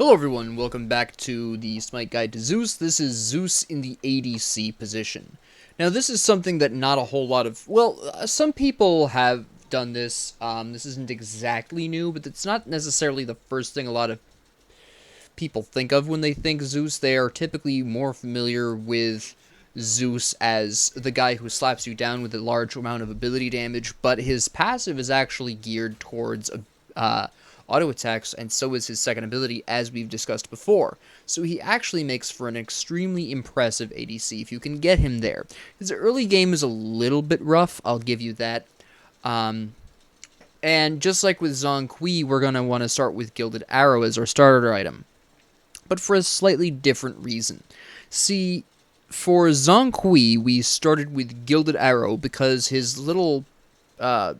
Hello everyone, welcome back to the SMITE Guide to Zeus. This is Zeus in the ADC position. Now this is something that not a whole lot of, some people have done this. This isn't exactly new, but it's not necessarily the first thing a lot of people think of when they think Zeus. They are typically more familiar with Zeus as the guy who slaps you down with a large amount of ability damage, but his passive is actually geared towards auto attacks, and so is his second ability, as we've discussed before. So he actually makes for an extremely impressive ADC if you can get him there. His early game is a little bit rough, I'll give you that. And just like with Zhong Kui, we're going to want to start with Gilded Arrow as our starter item, but for a slightly different reason. See, for Zhong Kui, we started with Gilded Arrow because his little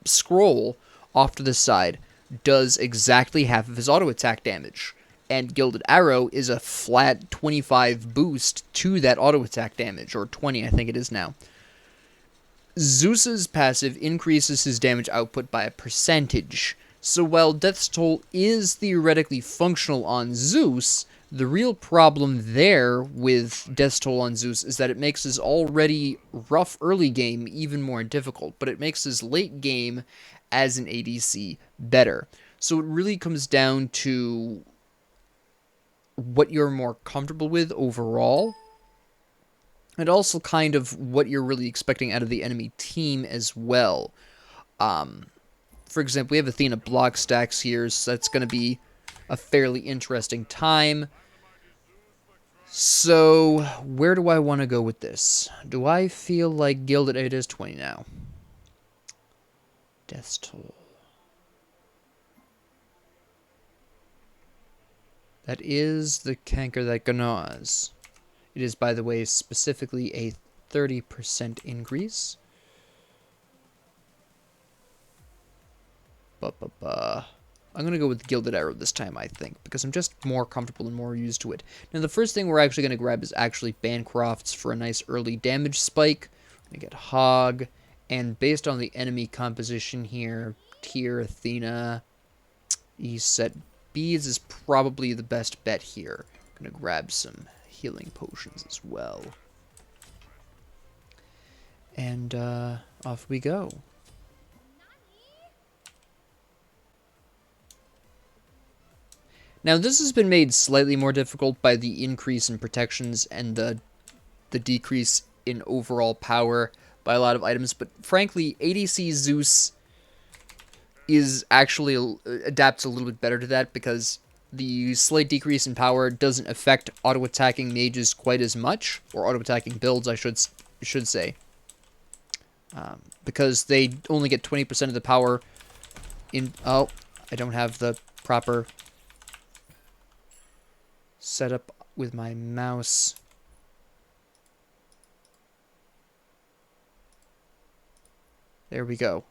scroll off to the side does exactly half of his auto attack damage, and Gilded Arrow is a flat 25 boost to that auto attack damage, or 20 I think it is now. Zeus's passive increases his damage output by a percentage, so while Death's Toll is theoretically functional on Zeus, the real problem there with Death's Toll on Zeus is that it makes his already rough early game even more difficult, but it makes his late game as an ADC better. So it really comes down to what you're more comfortable with overall, and also kind of what you're really expecting out of the enemy team as well. For example, we have Athena block stacks here, so that's going to be a fairly interesting time. So, where do I want to go with this? Do I feel like Gilded... It is 20 now. Death's Toll. That is the canker that gnaws. It is, by the way, specifically a 30% increase. I'm going to go with Gilded Arrow this time, I think, because I'm just more comfortable and more used to it. Now, the first thing we're actually going to grab is actually Bancrofts for a nice early damage spike. I'm going to get Hog, and based on the enemy composition here, Tyr, Athena, E-set Beads is probably the best bet here. I'm going to grab some healing potions as well. And off we go. Now, this has been made slightly more difficult by the increase in protections and the decrease in overall power by a lot of items, but frankly, ADC Zeus is actually adapts a little bit better to that because the slight decrease in power doesn't affect auto-attacking mages quite as much, or auto-attacking builds, I should say, because they only get 20% of the power in... Oh, I don't have the proper setup with my mouse. There we go.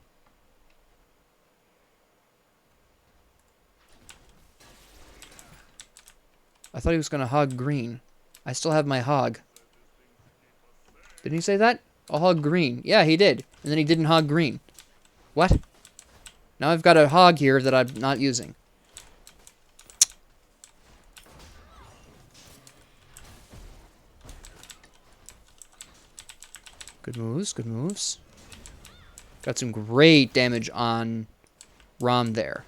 I thought he was going to hog green. I still have my hog. Didn't he say that? I'll hog green. Yeah, he did. And then he didn't hog green. What? Now I've got a hog here that I'm not using. Good moves, good moves. Got some great damage on Rom there.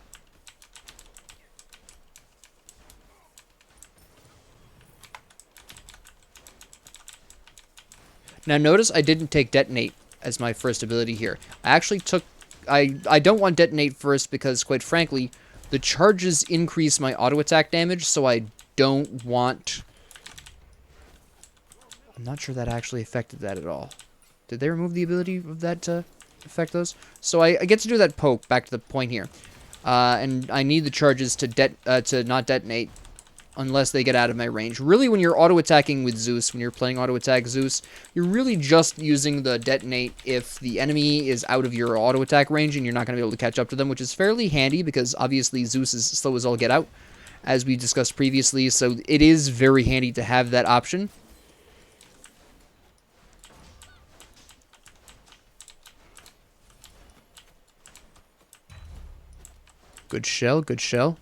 Now notice I didn't take Detonate as my first ability here. I actually took... I don't want Detonate first because, quite frankly, the charges increase my auto attack damage, so I don't want... I'm not sure that actually affected that at all. Did they remove the ability of that to affect those? So I get to do that poke, back to the point here. And I need the charges to not detonate unless they get out of my range. Really, when you're auto-attacking with Zeus, when you're playing auto-attack Zeus, you're really just using the detonate if the enemy is out of your auto-attack range and you're not going to be able to catch up to them, which is fairly handy because obviously Zeus is slow as all get out, as we discussed previously, so it is very handy to have that option. Good shell, good shell.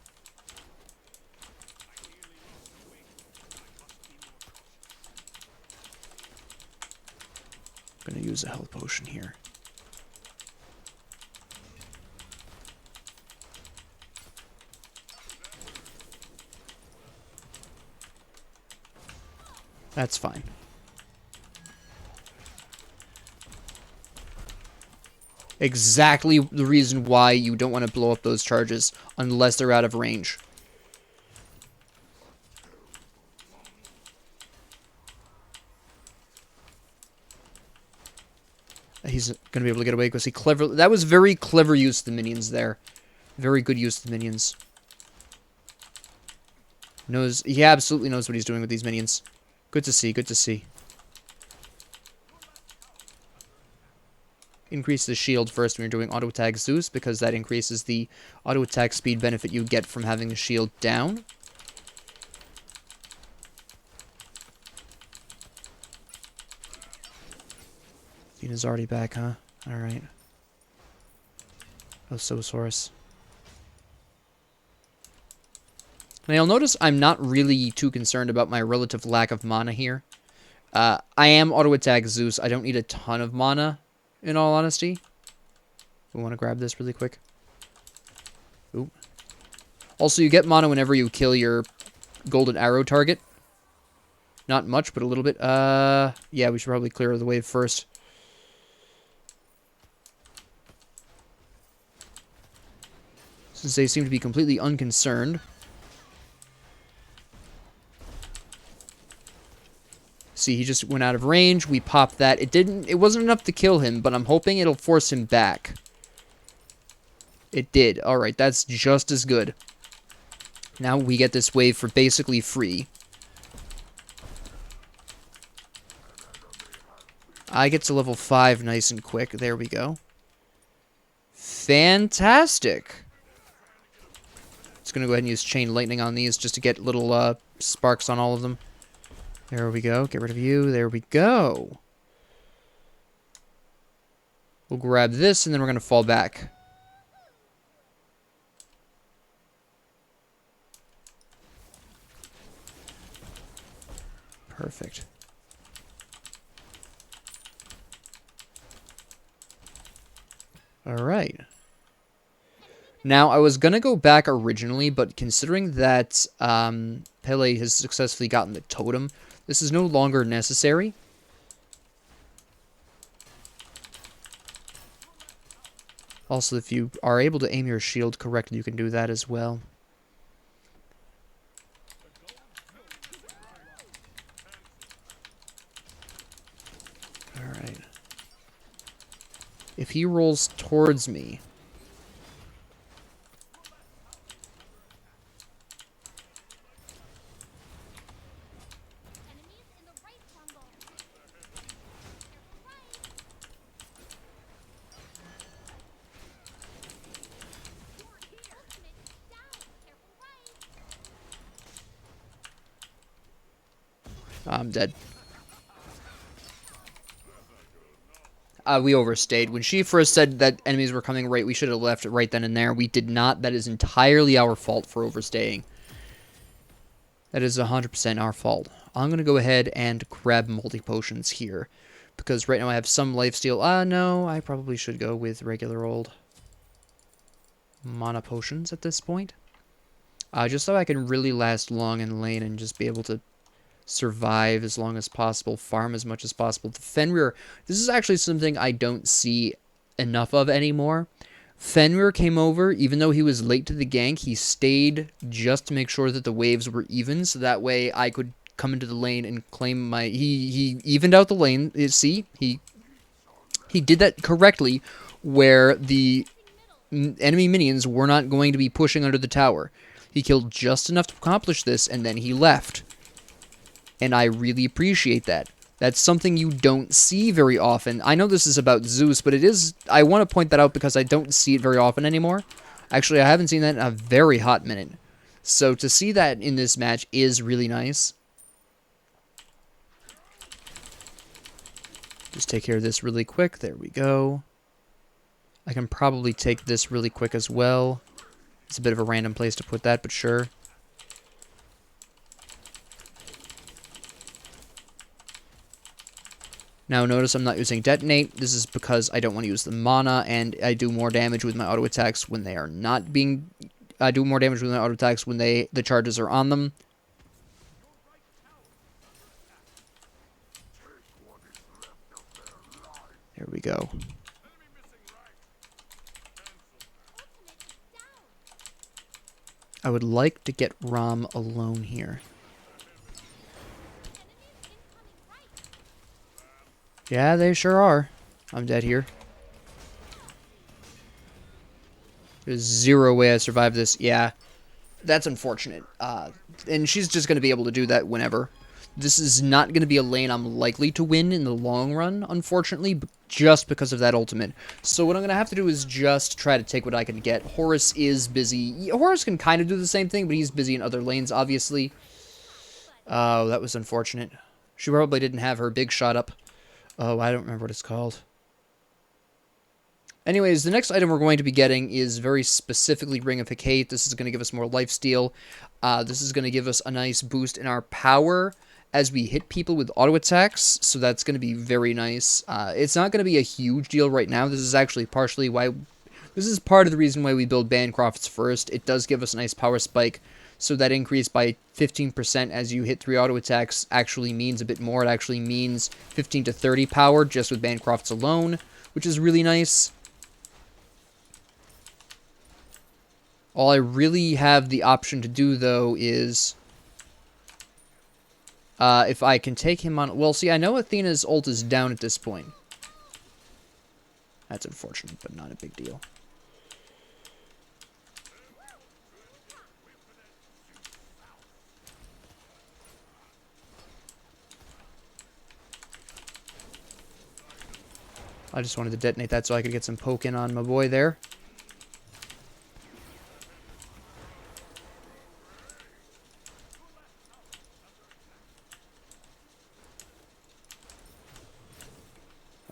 use a health potion here. That's fine. Exactly the reason why you don't want to blow up those charges unless they're out of range. He's going to be able to get away because he clever. That was very clever use of the minions there. Very good use of the minions. He absolutely knows what he's doing with these minions. Good to see, good to see. Increase the shield first when you're doing auto attack Zeus, because that increases the auto attack speed benefit you get from having the shield down. Dina's already back, huh? Alright. Ososaurus. Now you'll notice I'm not really too concerned about my relative lack of mana here. I am auto attack Zeus. I don't need a ton of mana, in all honesty. We want to grab this really quick. Ooh. Also, you get mana whenever you kill your golden arrow target. Not much, but a little bit. Yeah, we should probably clear the wave first. Since they seem to be completely unconcerned. See, he just went out of range. We popped that. It wasn't enough to kill him, but I'm hoping it'll force him back. It did. Alright, that's just as good. Now we get this wave for basically free. I get to level 5 nice and quick. There we go. Fantastic. Just gonna go ahead and use Chain Lightning on these just to get little sparks on all of them. There we go. Get rid of you. There we go. We'll grab this, and then we're going to fall back. Perfect. Alright. Now, I was going to go back originally, but considering that Pele has successfully gotten the totem, this is no longer necessary. Also, if you are able to aim your shield correctly, you can do that as well. Alright. If he rolls towards me... I'm dead. We overstayed. When she first said that enemies were coming right, we should have left it right then and there. We did not. That is entirely our fault for overstaying. That is 100% our fault. I'm going to go ahead and grab multi-potions here. Because right now I have some lifesteal. No, I probably should go with regular old mana potions at this point. Just so I can really last long in lane and just be able to survive as long as possible, farm as much as possible. The Fenrir, this is actually something I don't see enough of anymore. Fenrir came over, even though he was late to the gank, he stayed just to make sure that the waves were even, so that way I could come into the lane and claim my... He evened out the lane. See? He did that correctly, where the enemy minions were not going to be pushing under the tower. He killed just enough to accomplish this, and then he left. And I really appreciate that. That's something you don't see very often. I know this is about Zeus, but it is... I want to point that out because I don't see it very often anymore. Actually, I haven't seen that in a very hot minute. So to see that in this match is really nice. Just take care of this really quick. There we go. I can probably take this really quick as well. It's a bit of a random place to put that, but sure. Now notice I'm not using Detonate. This is because I don't want to use the mana, and I do more damage with my auto attacks when they are not being... I do more damage with my auto attacks when the charges are on them. There we go. I would like to get Rom alone here. Yeah, they sure are. I'm dead here. There's zero way I survive this. Yeah, that's unfortunate. And she's just going to be able to do that whenever. This is not going to be a lane I'm likely to win in the long run, unfortunately, just because of that ultimate. So what I'm going to have to do is just try to take what I can get. Horus is busy. Horus can kind of do the same thing, but he's busy in other lanes, obviously. Oh, that was unfortunate. She probably didn't have her big shot up. Oh, I don't remember what it's called. Anyways, the next item we're going to be getting is very specifically Ring of Hecate. This is going to give us more lifesteal. This is going to give us a nice boost in our power as we hit people with auto attacks, so that's going to be very nice. It's not going to be a huge deal right now. This is actually partially why... This is part of the reason why we build Bancrofts first. It does give us a nice power spike, so that increase by 15% as you hit 3 auto attacks actually means a bit more. It actually means 15 to 30 power just with Bancrofts alone, which is really nice. All I really have the option to do, though, is... if I can take him on... Well, see, I know Athena's ult is down at this point. That's unfortunate, but not a big deal. I just wanted to detonate that so I could get some poke in on my boy there.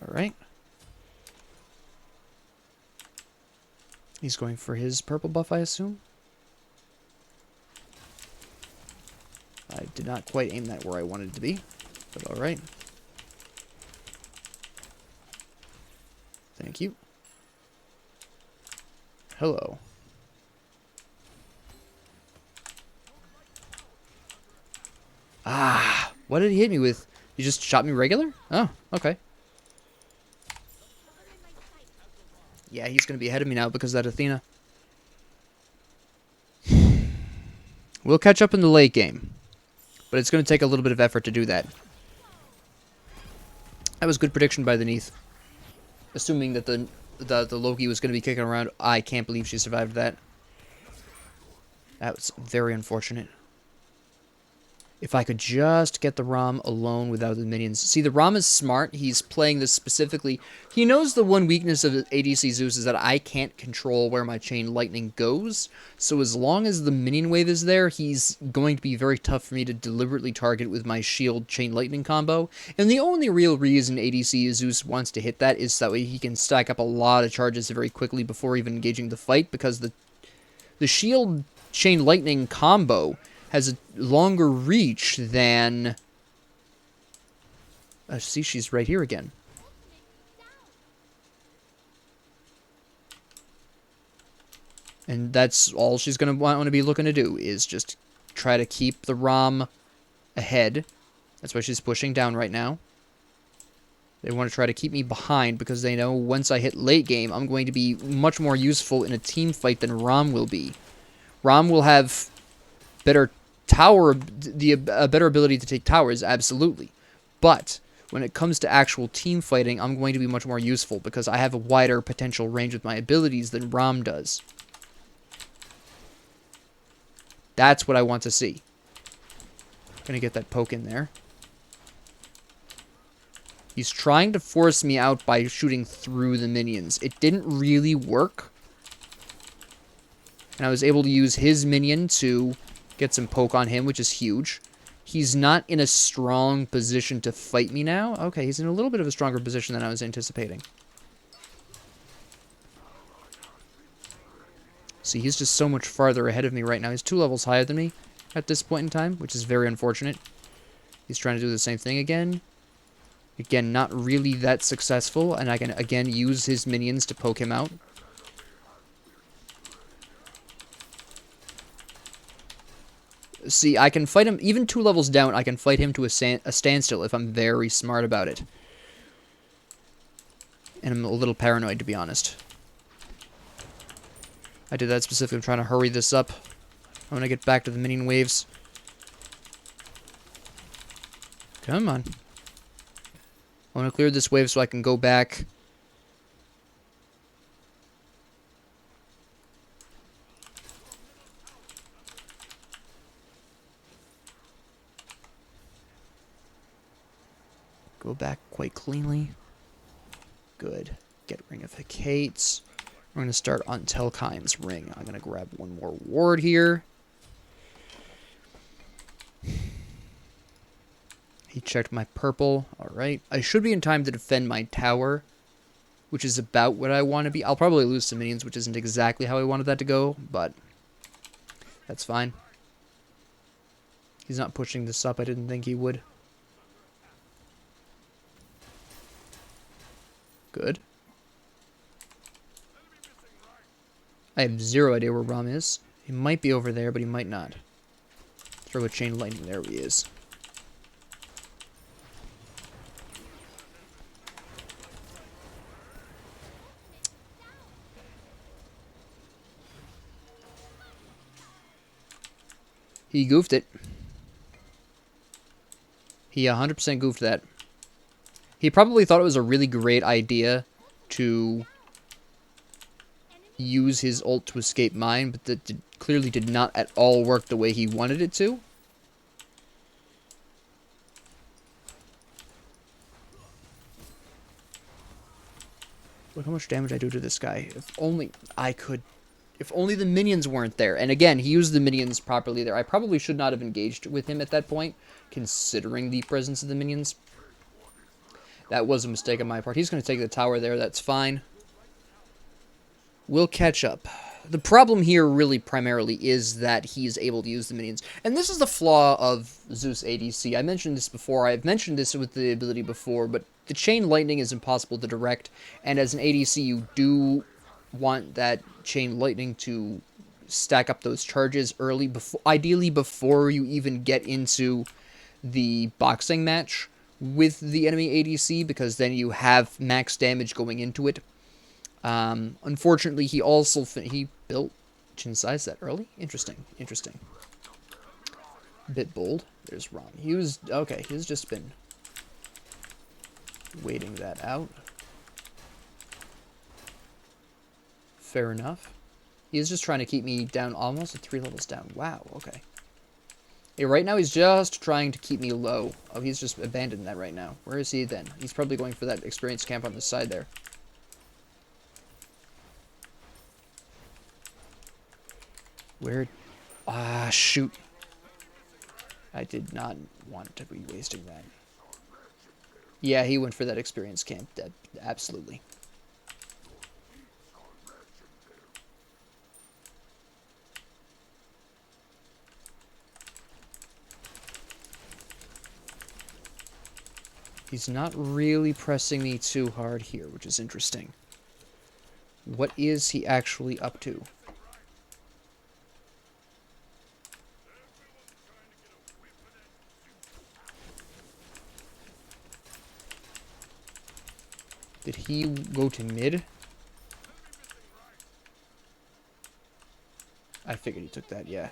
Alright. He's going for his purple buff, I assume. I did not quite aim that where I wanted it to be, but alright. Thank you. Hello. Ah! What did he hit me with? He just shot me regular? Oh, okay. Yeah, he's going to be ahead of me now because of that Athena. We'll catch up in the late game, but it's going to take a little bit of effort to do that. That was good prediction by the Neath. Assuming that the Loki was going to be kicking around. I can't believe she survived that. That was very unfortunate. If I could just get the Rom alone without the minions. See, the Rom is smart. He's playing this specifically. He knows the one weakness of ADC Zeus is that I can't control where my Chain Lightning goes. So as long as the minion wave is there, he's going to be very tough for me to deliberately target with my Shield Chain Lightning combo. And the only real reason ADC Zeus wants to hit that is so that way he can stack up a lot of charges very quickly before even engaging the fight. Because the Shield Chain Lightning combo has a longer reach than... see, she's right here again. And that's all she's going to want to be looking to do, is just try to keep the Rom ahead. That's why she's pushing down right now. They want to try to keep me behind because they know once I hit late game, I'm going to be much more useful in a team fight than Rom will be. Rom will have better tower, a better ability to take towers, absolutely. But when it comes to actual team fighting, I'm going to be much more useful because I have a wider potential range with my abilities than Rom does. That's what I want to see. Gonna get that poke in there. He's trying to force me out by shooting through the minions. It didn't really work. And I was able to use his minion to get some poke on him, which is huge. He's not in a strong position to fight me now. Okay, he's in a little bit of a stronger position than I was anticipating. See, he's just so much farther ahead of me right now. He's 2 levels higher than me at this point in time, which is very unfortunate. He's trying to do the same thing again. Again, not really that successful, and I can, again, use his minions to poke him out. See, I can fight him, even 2 levels down, I can fight him to a standstill if I'm very smart about it. And I'm a little paranoid, to be honest. I did that specifically. I'm trying to hurry this up. I want to get back to the minion waves. Come on. I want to clear this wave so I can go back. Go back quite cleanly. Good. Get Ring of Hecates. We're going to start on Telkheim's ring. I'm going to grab one more ward here. He checked my purple. Alright. I should be in time to defend my tower, which is about what I want to be. I'll probably lose some minions, which isn't exactly how I wanted that to go, but that's fine. He's not pushing this up. I didn't think he would. Good. I have 0 idea where Ram is. He might be over there, but he might not. Throw a chain of lightning. There he is. He goofed it. He 100% goofed that. He probably thought it was a really great idea to use his ult to escape mine, but that clearly did not at all work the way he wanted it to. Look how much damage I do to this guy. If only I could... If only the minions weren't there. And again, he used the minions properly there. I probably should not have engaged with him at that point, considering the presence of the minions. That was a mistake on my part. He's going to take the tower there. That's fine. We'll catch up. The problem here really primarily is that he's able to use the minions. And this is the flaw of Zeus ADC. I mentioned this before. I've mentioned this with the ability before, but the chain lightning is impossible to direct. And as an ADC, you do want that chain lightning to stack up those charges early, ideally before you even get into the boxing match with the enemy ADC, because then you have max damage going into it. Unfortunately, he also he built Chinsai's that early. Interesting. A bit bold. There's Ron. He was okay. He's just been waiting that out. Fair enough. He's just trying to keep me down almost at 3 levels down. Wow, okay. Hey, right now he's just trying to keep me low. Oh, he's just abandoned that right now. Where is he then? He's probably going for that experience camp on the side there. Where? Ah, shoot. I did not want to be wasting that. Yeah, he went for that experience camp. Absolutely. He's not really pressing me too hard here, which is interesting. What is he actually up to? Did he go to mid? I figured he took that, yeah.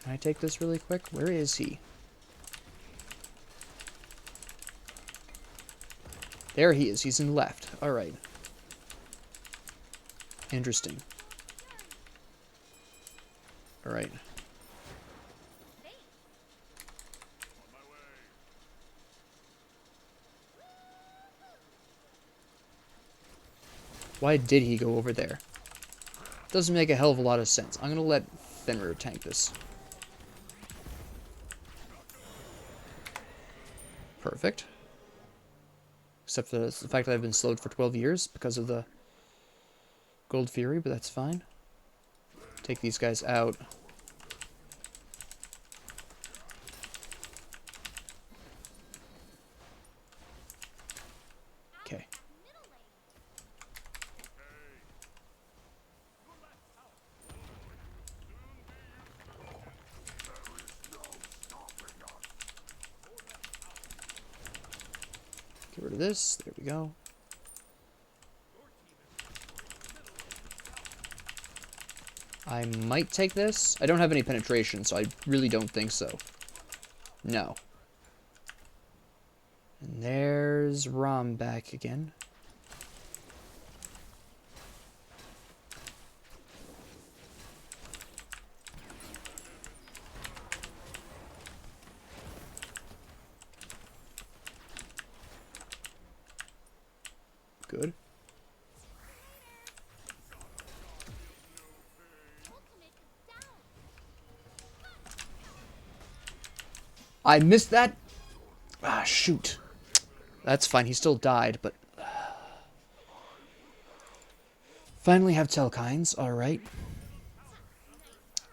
Can I take this really quick? Where is he? There he is. He's in left. Alright. Interesting. Alright. Why did he go over there? Doesn't make a hell of a lot of sense. I'm gonna let Fenrir tank this. Perfect. Except for the fact that I've been slowed for 12 years because of the Gold Fury, but that's fine. Take these guys out. rid of this. There we go. I might take this. I don't have any penetration, so I really don't think so. No. And there's Rom back again. Good. I missed that. Ah, shoot. That's fine. He still died, but... Finally have Telkines. Alright.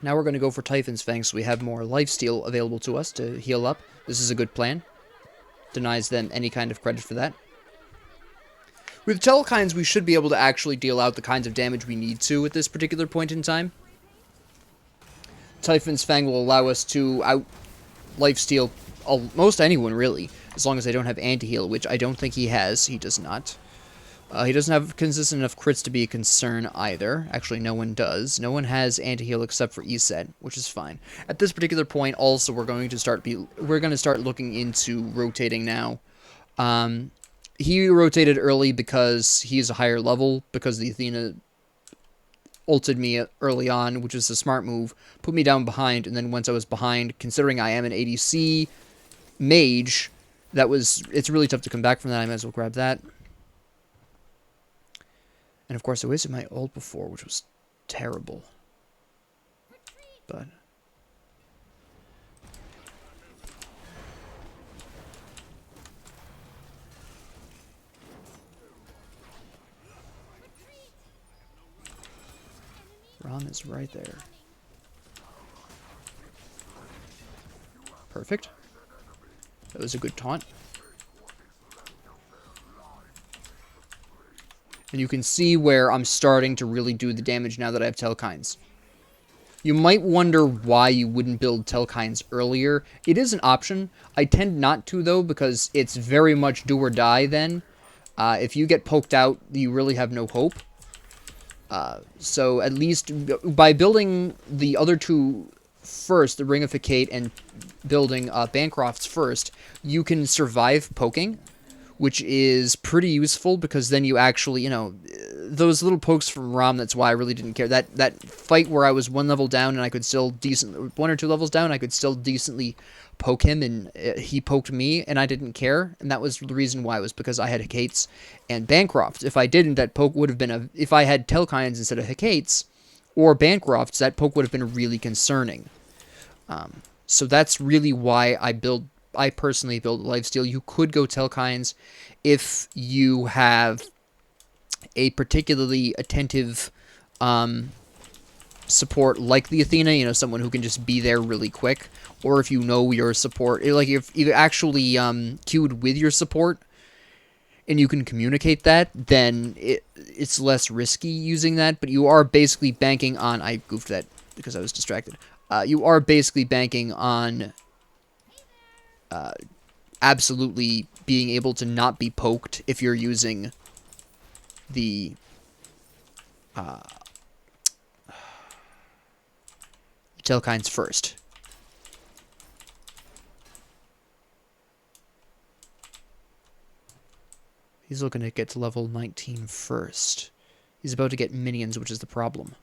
Now we're going to go for Typhon's Fang, so we have more lifesteal available to us to heal up. This is a good plan. Denies them any kind of credit for that. With Telkines, we should be able to actually deal out the kinds of damage we need to at this particular point in time. Typhon's Fang will allow us to out-lifesteal almost anyone, really, as long as they don't have anti-heal, which I don't think he has. He does not. He doesn't have consistent enough crits to be a concern either. Actually, no one does. No one has anti-heal except for ESET, which is fine. At this particular point, also, we're going to start looking into rotating now. He rotated early because he's a higher level, because the Athena ulted me early on, which is a smart move, put me down behind, and then once I was behind, considering I am an ADC mage, it's really tough to come back from that. I might as well grab that. And of course, I wasted my ult before, which was terrible. But... Rom is right there. Perfect. That was a good taunt. And you can see where I'm starting to really do the damage now that I have Telkines. You might wonder why you wouldn't build Telkines earlier. It is an option. I tend not to, though, because it's very much do or die then. If you get poked out, you really have no hope. So at least by building the other two first, the Ring of Hecate and building Bancroft's first, you can survive poking, which is pretty useful because then you actually, those little pokes from Rom, that's why I really didn't care. That fight where I was one level down and I could still one or two levels down, I could still decently poke him, and he poked me, and I didn't care, and that was the reason why, was because I had Hecate's and Bancroft's. If I didn't, that poke would have been if I had Telkines instead of Hecate's, or Bancroft's, that poke would have been really concerning. So that's really why I personally build lifesteal. You could go Telkines if you have a particularly attentive support like the Athena, someone who can just be there really quick, or if you know your support, like if you actually queued with your support and you can communicate that, then it's less risky using that, but you are basically banking on, I goofed that because I was distracted, you are basically banking on absolutely being able to not be poked if you're using the Telkines first. He's looking to get to level 19 first. He's about to get minions, which is the problem.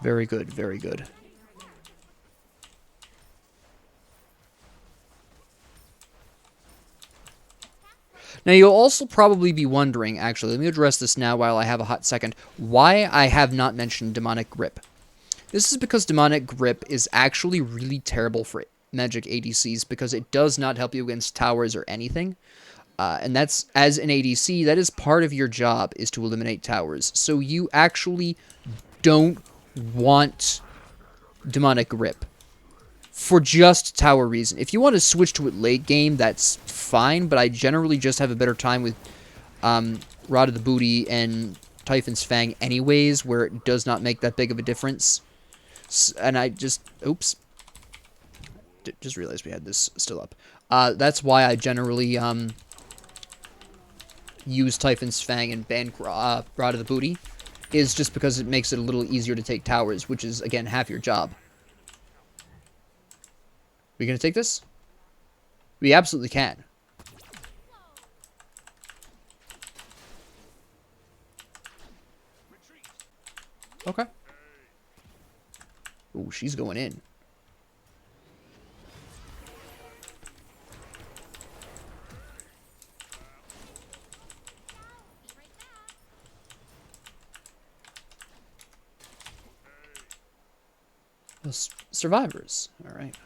Very good, very good. Now, you'll also probably be wondering, actually, let me address this now while I have a hot second, why I have not mentioned Demonic Grip. This is because Demonic Grip is actually really terrible for magic ADCs because it does not help you against towers or anything. And that's, as an ADC, that is part of your job, is to eliminate towers. So you actually don't want Demonic Grip for just tower reason. If you want to switch to it late game, that's fine, but I generally just have a better time with Rod of the Booty and Typhon's Fang anyways, where it does not make that big of a difference. And I just... Oops. Just realized we had this still up. That's why I generally use Typhon's Fang and ban Rod of the Booty, is just because it makes it a little easier to take towers, which is, again, half your job. We gonna take this? We absolutely can. Okay. Ooh, she's going in. Survivors. Alright.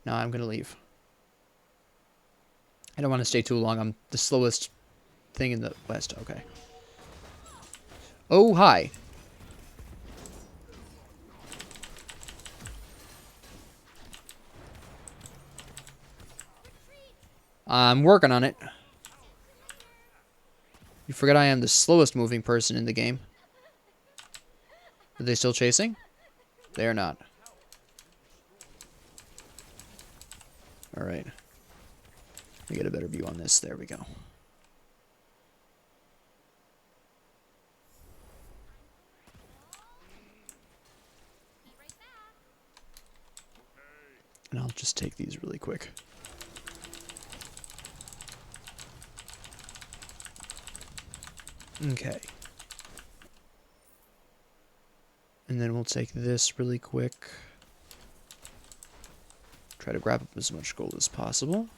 Now I'm gonna leave. I don't want to stay too long. I'm the slowest thing in the west. Okay. Oh, hi. I'm working on it. You forget I am the slowest moving person in the game. Are they still chasing? They are not. Alright. Let me get a better view on this. There we go. And I'll just take these really quick. Okay. And then we'll take this really quick. Try to grab up as much gold as possible.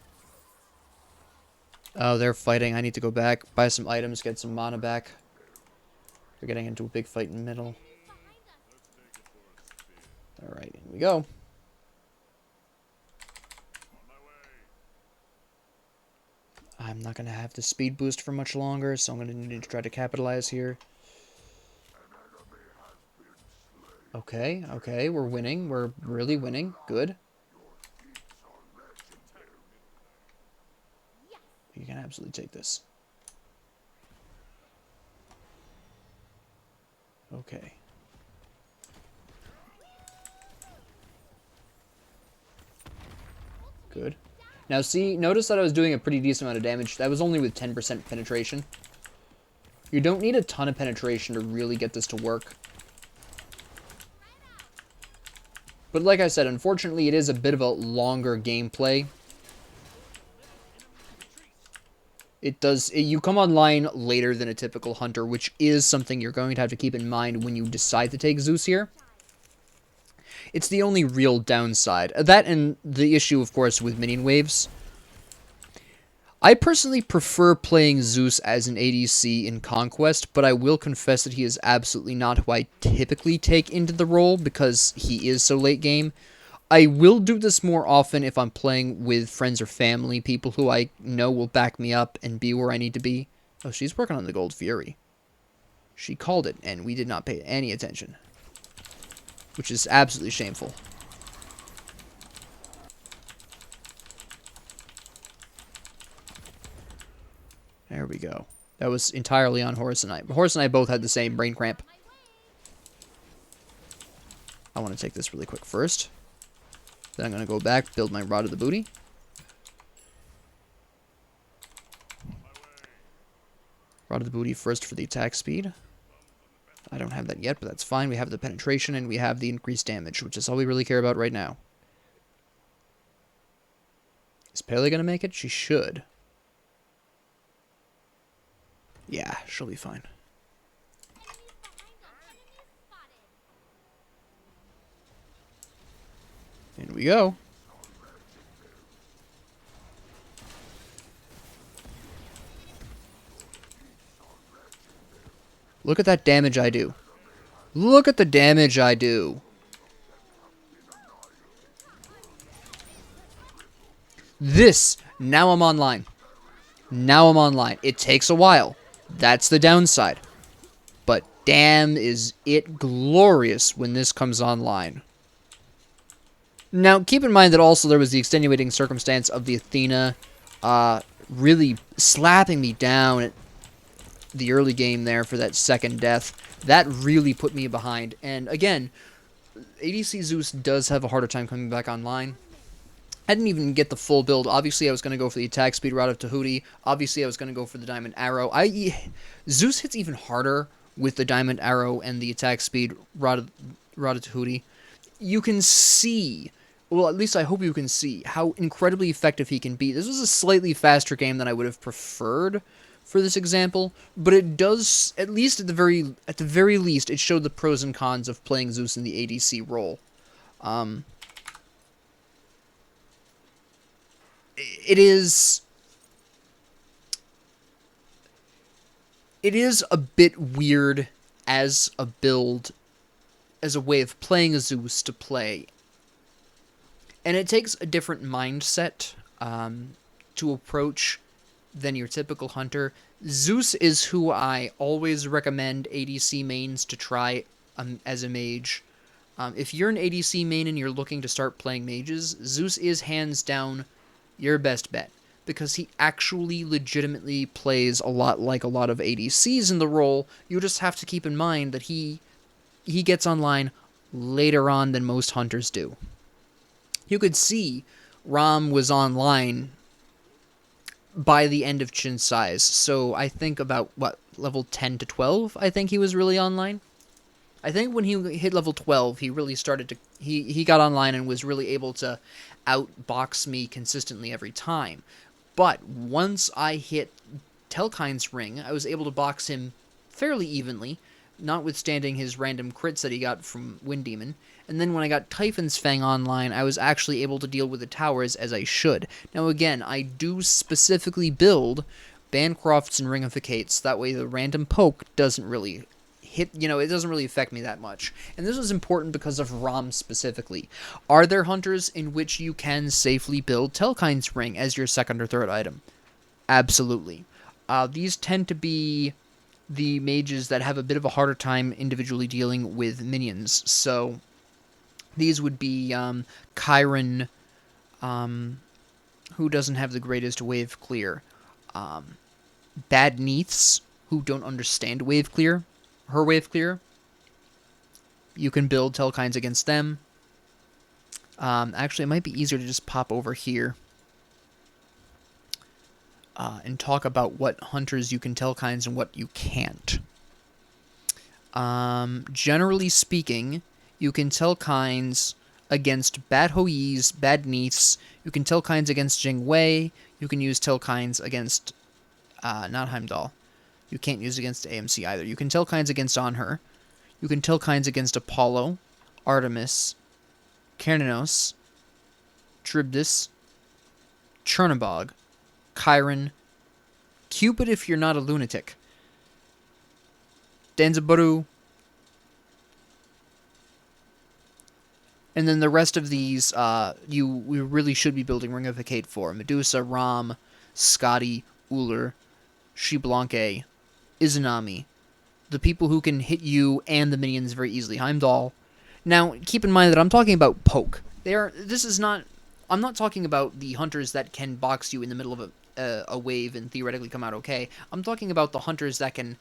Oh, they're fighting. I need to go back, buy some items, get some mana back. They're getting into a big fight in the middle. Alright, here we go. I'm not going to have the speed boost for much longer, so I'm going to need to try to capitalize here. Okay, okay, we're winning. We're really winning. Good. You can absolutely take this. Okay. Good. Now see, notice that I was doing a pretty decent amount of damage. That was only with 10% penetration. You don't need a ton of penetration to really get this to work. But like I said, unfortunately, it is a bit of a longer gameplay. You come online later than a typical hunter, which is something you're going to have to keep in mind when you decide to take Zeus here. It's the only real downside. That and the issue, of course, with minion waves. I personally prefer playing Zeus as an ADC in Conquest, but I will confess that he is absolutely not who I typically take into the role because he is so late game. I will do this more often if I'm playing with friends or family, people who I know will back me up and be where I need to be. Oh, she's working on the Gold Fury. She called it, and we did not pay any attention. Which is absolutely shameful. There we go. That was entirely on Horus and I. Horus and I both had the same brain cramp. I want to take this really quick first. Then I'm going to go back, build my Rod of the Booty. Rod of the Booty first for the attack speed. I don't have that yet, but that's fine. We have the penetration and we have the increased damage, which is all we really care about right now. Is Pele going to make it? She should. Yeah, she'll be fine. In we go. Look at that damage I do. Look at the damage I do. This. Now I'm online. Now I'm online. It takes a while. That's the downside. But damn is it glorious when this comes online. Now, keep in mind that also there was the extenuating circumstance of the Athena really slapping me down at the early game there for that second death. That really put me behind. And again, ADC Zeus does have a harder time coming back online. I didn't even get the full build. Obviously, I was going to go for the attack speed Rod of Tahuti. Obviously, I was going to go for the Diamond Arrow. Zeus hits even harder with the Diamond Arrow and the attack speed Rod of Tahuti. You can see, well, at least I hope you can see, how incredibly effective he can be. This was a slightly faster game than I would have preferred for this example, but it does, at least at the very least, it showed the pros and cons of playing Zeus in the ADC role. It is a bit weird as a build, as a way of playing a Zeus to play. And it takes a different mindset to approach than your typical hunter. Zeus is who I always recommend ADC mains to try as a mage. If you're an ADC main and you're looking to start playing mages, Zeus is hands down your best bet, because he actually legitimately plays a lot like a lot of ADCs in the role. You just have to keep in mind that he gets online later on than most hunters do. You could see Ram was online by the end of Chin Size, so I think about, level 10 to 12, I think he was really online. I think when he hit level 12, he really started to... He got online and was really able to outbox me consistently every time. But once I hit Telkine's ring, I was able to box him fairly evenly, notwithstanding his random crits that he got from Wind Demon. And then when I got Typhon's Fang online, I was actually able to deal with the towers as I should. Now again, I do specifically build Bancrofts and Ringificates, that way the random poke doesn't really hit, it doesn't really affect me that much. And this is important because of Ram specifically. Are there hunters in which you can safely build Telkine's Ring as your second or third item? Absolutely. These tend to be the mages that have a bit of a harder time individually dealing with minions. So these would be Chiron, who doesn't have the greatest wave clear. Bad Neaths, who don't understand wave clear. Her wave clear. You can build Telkines against them. Actually, it might be easier to just pop over here and talk about what hunters you can Telkines and what you can't. Generally speaking, you can Telkines against Bad Hois, Bad Neaths. You can Telkines against Jing Wei. You can use Telkines against not Heimdall. You can't use against AMC either. You can Telkines against Anhur. You can Telkines against Apollo, Artemis, Cernunnos, Charybdis, Chernabog, Chiron, Cupid if you're not a lunatic, Danzabaru, and then the rest of these we really should be building Ringificate for. Medusa, Ram, Scotty, Uller, Xiblanque, Izanami, the people who can hit you and the minions very easily. Heimdall. Now, keep in mind that I'm talking about poke. I'm not talking about the hunters that can box you in the middle of a wave and theoretically come out okay. I'm talking about the hunters that can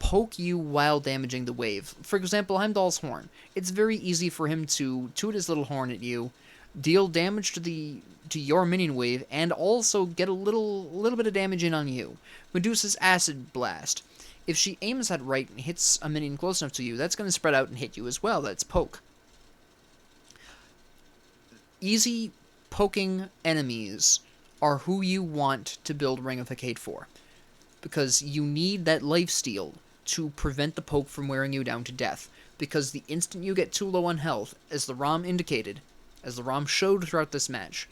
poke you while damaging the wave. For example, Heimdall's horn. It's very easy for him to toot his little horn at you, deal damage to your minion wave, and also get a little bit of damage in on you. Medusa's Acid Blast. If she aims that right and hits a minion close enough to you, that's going to spread out and hit you as well. That's poke. Easy poking enemies are who you want to build Ringificate for, because you need that lifesteal to prevent the poke from wearing you down to death, because the instant you get too low on health, as the ROM indicated, as the ROM showed throughout this match,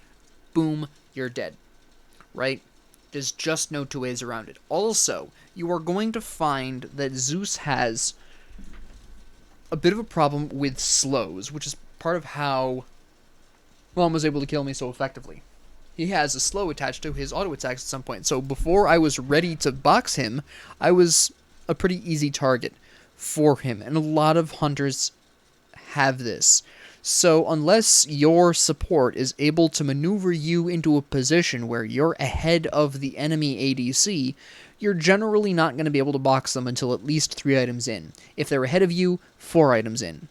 boom, you're dead. Right? There's just no two ways around it. Also, you are going to find that Zeus has a bit of a problem with slows, which is part of how Rom was able to kill me so effectively. He has a slow attached to his auto attacks at some point, so before I was ready to box him, I was a pretty easy target for him, and a lot of hunters have this. So unless your support is able to maneuver you into a position where you're ahead of the enemy ADC, you're generally not going to be able to box them until at least 3 items in. If they're ahead of you, 4 items in.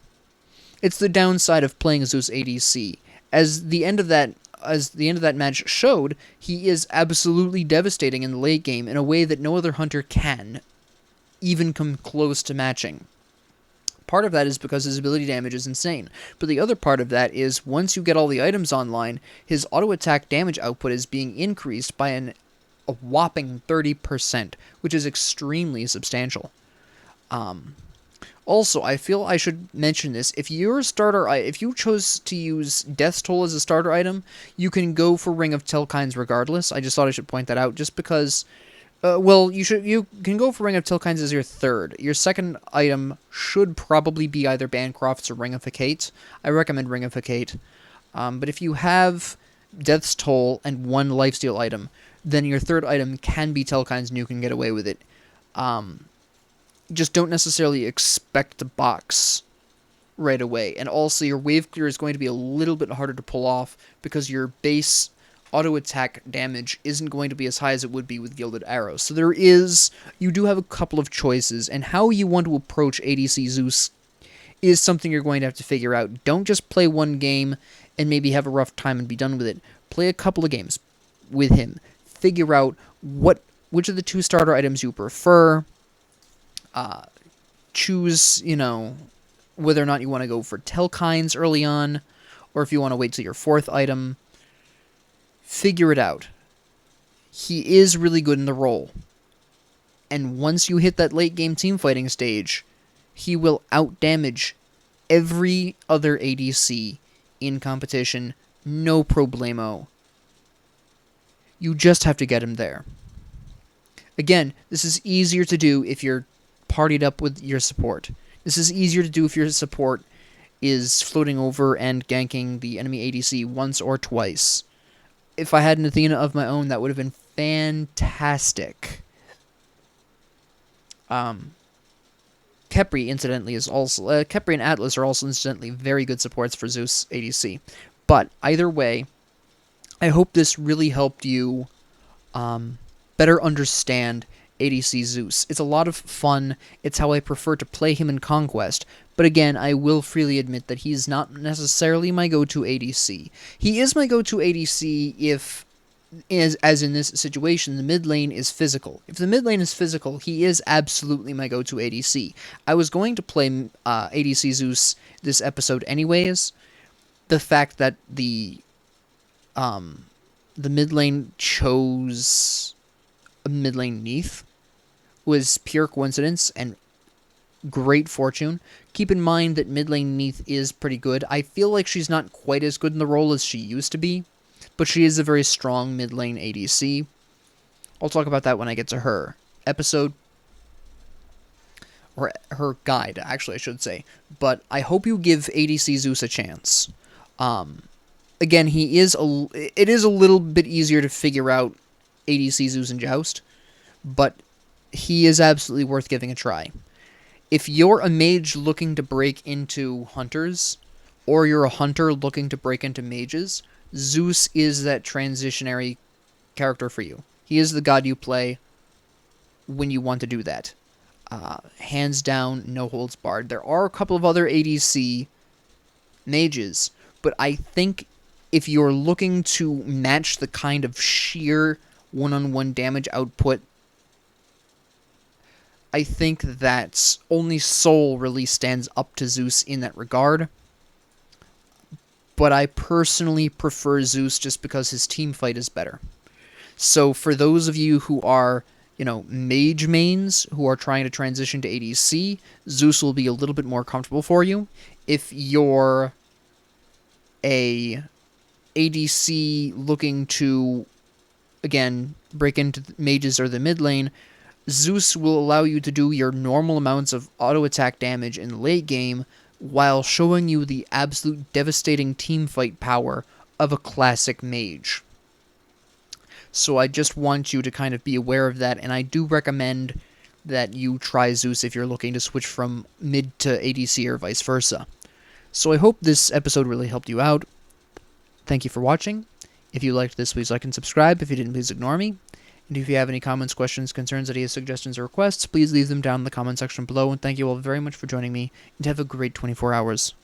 It's the downside of playing Zeus ADC. As the end of that match showed, he is absolutely devastating in the late game in a way that no other hunter can even come close to matching. Part of that is because his ability damage is insane, but the other part of that is once you get all the items online, his auto attack damage output is being increased by a whopping 30%, which is extremely substantial. Also, I feel I should mention this. If you chose to use Death's Toll as a starter item, you can go for Ring of Telkines regardless. I just thought I should point that out, just because. You can go for Ring of Telkines as your third. Your second item should probably be either Bancroft's or Ring of Hecate. I recommend Ring of Hecate. But if you have Death's Toll and 1 lifesteal item, then your third item can be Telkines and you can get away with it. Just don't necessarily expect to box right away. And also, your wave clear is going to be a little bit harder to pull off because your base auto attack damage isn't going to be as high as it would be with Gilded Arrows. So you do have a couple of choices, and how you want to approach ADC Zeus is something you're going to have to figure out. Don't just play one game and maybe have a rough time and be done with it. Play a couple of games with him. Figure out which of the 2 starter items you prefer. Choose, whether or not you want to go for Telkines early on, or if you want to wait till your 4th item. Figure it out. He is really good in the role. And once you hit that late game teamfighting stage, he will outdamage every other ADC in competition, no problemo. You just have to get him there. Again, this is easier to do if you're partied up with your support. This is easier to do if your support is floating over and ganking the enemy ADC once or twice. If I had an Athena of my own, that would have been fantastic. Khepri, incidentally, is also... Khepri and Atlas are also, incidentally, very good supports for Zeus ADC. But, either way, I hope this really helped you better understand ADC Zeus. It's a lot of fun. It's how I prefer to play him in Conquest. But again, I will freely admit that he's not necessarily my go-to ADC. He is my go-to ADC if, as in this situation, the mid lane is physical. If the mid lane is physical, he is absolutely my go-to ADC. I was going to play ADC Zeus this episode anyways. The fact that the mid lane chose a mid lane Neath was pure coincidence and great fortune. Keep in mind that mid lane Neath is pretty good. I feel like she's not quite as good in the role as she used to be, but she is a very strong mid lane ADC. I'll talk about that when I get to her episode, or her guide, actually, I should say. But I hope you give ADC Zeus a chance. Again, it is a little bit easier to figure out ADC Zeus in Joust, but he is absolutely worth giving a try. If you're a mage looking to break into hunters, or you're a hunter looking to break into mages, Zeus is that transitionary character for you. He is the god you play when you want to do that. Hands down, no holds barred. There are a couple of other ADC mages, but I think if you're looking to match the kind of sheer one-on-one damage output, I think that only Soul really stands up to Zeus in that regard. But I personally prefer Zeus just because his team fight is better. So for those of you who are, mage mains who are trying to transition to ADC, Zeus will be a little bit more comfortable for you. If you're a ADC looking to, again, break into mages or the mid lane, Zeus will allow you to do your normal amounts of auto attack damage in the late game while showing you the absolute devastating teamfight power of a classic mage. So I just want you to kind of be aware of that, and I do recommend that you try Zeus if you're looking to switch from mid to ADC or vice versa. So I hope this episode really helped you out. Thank you for watching. If you liked this, please like and subscribe. If you didn't, please ignore me. And if you have any comments, questions, concerns, ideas, suggestions, or requests, please leave them down in the comment section below. And thank you all very much for joining me, and have a great 24 hours.